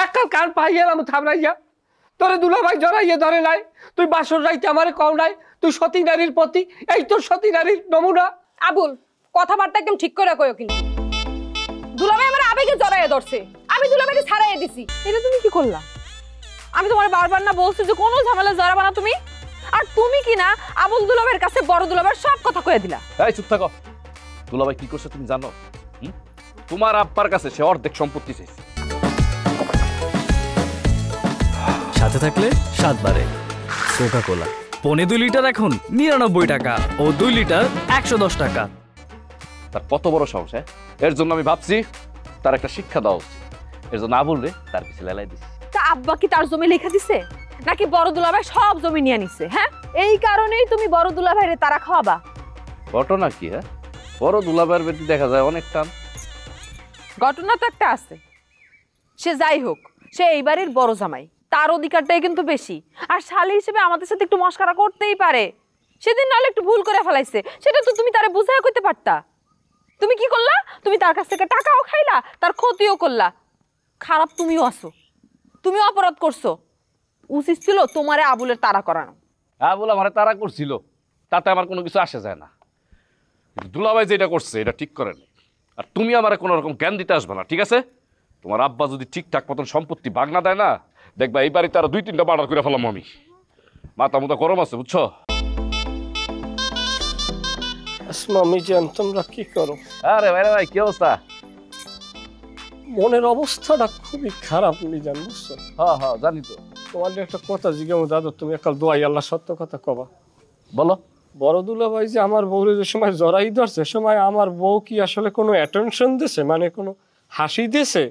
এককাল কান পাই গেলাম থামড়াইয়া। তোরে দুলাভাই জড়াইয়ে ধরে নাই, তুই বাসর রাইতে আমারে কও নাই, তুই সতী নারীর প্রতি, এই তোর সতী নারীর নমুনা। আবুল, কথাবার্তা একদম ঠিক করে কইও কিন্তু। দুলাভাই আমার আবেগে জড়াইয়ে ধরছে, আমি দুলাভাইকে ছাড়াইয়ে দিছি। এটা তুমি কি করলা? আমি তোমার বারবার না বলছি যে কোনো ঝামেলা জড়াবা না তুমি, আর তুমি কি না আবুল দুলাভাইয়ের কাছে বড় দুলাভাইয়ের সব কথা কয়ে দিলা। এই চুপ থাকো। দুলাভাই কি করছে তুমি জানো? তোমার আব্বার কাছে সে অর্ধেক সম্পত্তি চাইছে। সাথে থাকলে 7 বারে কোকা কোলা পনে 2 লিটার এখন 99 টাকা ও 2 লিটার 110 টাকা। তার কত বড় সাহস! এর জন্য আমি ভাবছি তার একটা শিক্ষা দেওয়া উচিত। এর জন্য আবুল রে তার পিছে লেলাই দিছি। তা আব্বা কি তার জমি লেখা দিছে নাকি বড় দুলাভাই সব জমি নিয়ে নিছে? হ্যাঁ, এই কারণেই তুমি বড় দুলাভাইরে তারা খাওয়াবা। ঘটনা কি? বড় দুলাভাইয়ের বেটি দেখা যায় অনেক টান। ঘটনা তো একটা আছে, সে যাই হোক, সে এই বাড়ির বড় জামাই, তার অধিকারটাই কিন্তু বেশি। আর শালী হিসেবে আমাদের সাথে একটু মস্কারা করতেই পারে। সেদিন নাহলে একটু ভুল করে ফেলাইছে, সেটা তো তুমি তারে বুঝাই করতে পারতা। তুমি কি করলা? তুমি তার কাছ থেকে টাকাও খাইলা, তার ক্ষতিও করলা। খারাপ তুমিও আছো, তুমিও অপরাধ করছো। উচিত ছিল তোমারে আবুলের তাড়া করানো। আবুল আমারে তারা করছিল, তাতে আমার কোনো কিছু আসে যায় না। দুলাভাই যেটা করছে এটা ঠিক করেনি। আর তুমি আমারে কোনো রকম জ্ঞান দিতে আসবে না, ঠিক আছে? তোমার আব্বা যদি ঠিকঠাক মতন সম্পত্তি বাগনা দেয় না, দেখবা এই বাড়িতে আরো 2-3টা মার্ডার করে ফেলাম আমি। মাথা মুথা গরম আছে, বুঝছো? আসমা মিজান, তোমরা কি করো? আরে ভাই কি অবস্থা? মনের অবস্থাটা খুবই খারাপ মিজান, বুঝছো? হ্যাঁ জানি তো। তোমার একটা কথা জিজ্ঞাসা দাদু, তুমি একাল দোয়াই আল্লাহ সত্য কথা কবা। বলো। বড় দুলাভাই যে আমার বউরে যে সময় জড়াই ধরছে, সময় আমার বউ কি আসলে কোনো অ্যাটেনশন দিছে, মানে কোনো হাসি দিছে,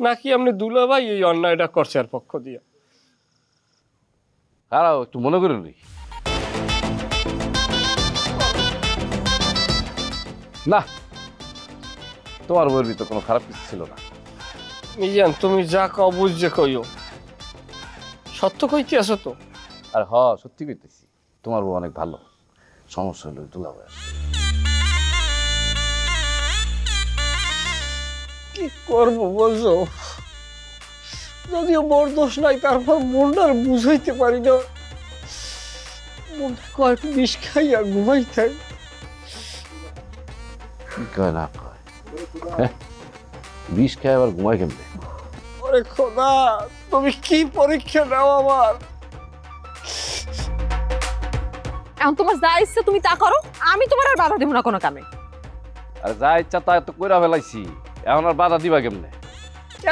নাকি আপনি দুলাভাই এই অন্যায়টা করছে আর পক্ষ দিয়ে? খারাপ একটু মনে করে নি না, তোমার বউয়ের ভিতর কোনো খারাপ কিছু ছিল না। মিজান, তুমি যা কও বুঝছে কইও, সত্য কইতে আছো তো? আর সত্যি কইতেছি, তোমার বউ অনেক ভালো। সমস্যা হলো দুলাভাই। কি করবো বলছো? যদিও বড় দোষ নাই, তারপর মনটার বুঝাইতে পারি না। মনটা কয়েক বিষ খাইয়া ঘুমাই থাই। কি কয় না কয়? বিষ খায় আবার ঘুমায় কেমনে? ওরে খোদা, তুমি কি পরীক্ষা নাও আমার? এখন তোমার যা ইচ্ছে তুমি তা করো, আমি তোমার আর বাধা দেব না কোনো কামে। আর যা ইচ্ছা তা তো কইরা ফেলাইছি, এখন আর বাধা দিবা কেমনে?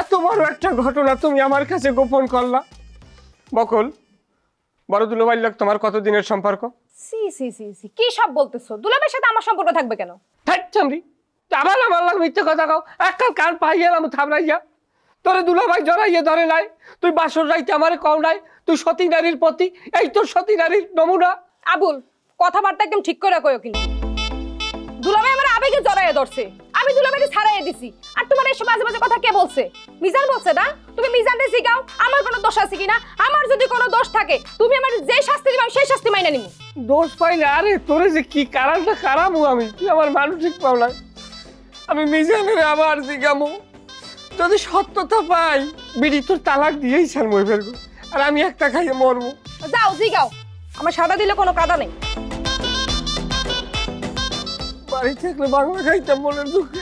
এত বড় একটা ঘটনা তুমি আমার কাছে গোপন করলা। বকুল, বড় দুলাভাইয়ের লোক তোমার কতদিনের সম্পর্ক? সি সি সি সি, কি সব বলতেছো? দুলাভাইয়ের সাথে আমার সম্পর্ক থাকবে কেন? থাকছামরি, আবার আমার লাগ মিথ্যে কথা কও। এককাল কান পাই গেলাম থামড়াইয়া। তোরে দুলাভাই জড়াইয়ে ধরে নাই, তুই বাসর রাইতে আমারে কও নাই, তুই সতী নারীর প্রতি, এই তোর সতী নারীর নমুনা। আবুল, কথাবার্তা একদম ঠিক করে কইও কিন্তু। দুলাভাই আমার আবেগে জড়াইয়ে ধরছে, আমি দুলাভাইকে ছাড়াইয়ে দিছি। আর তোমার এই মাঝে মাঝে কথা কে বলছে? মিজান বলছে না? তুমি মিজানকে শিখাও আমার কোনো দোষ আছে কিনা। আমার যদি কোনো দোষ থাকে তুমি আমার যে শাস্তি দিবা সেই শাস্তি মাইনা নিমু। দোষ পাই না? আরে তোরে যে কি কারণটা কারামু আমি, তুই আমার মানসিক পাও নাই। আমি মিজানের আবার জিগামু, যদি সত্যতা পাই বিড়ি তোর তালাক দিয়েই ছাড় মই ফেলবো, আর আমি একটা খাইয়ে মরবো। যাও জিগাও, আমার সাদা দিলে কোনো কাদা নেই। বাড়ি থাকলে বাংলা খাইতাম মনের দুঃখে।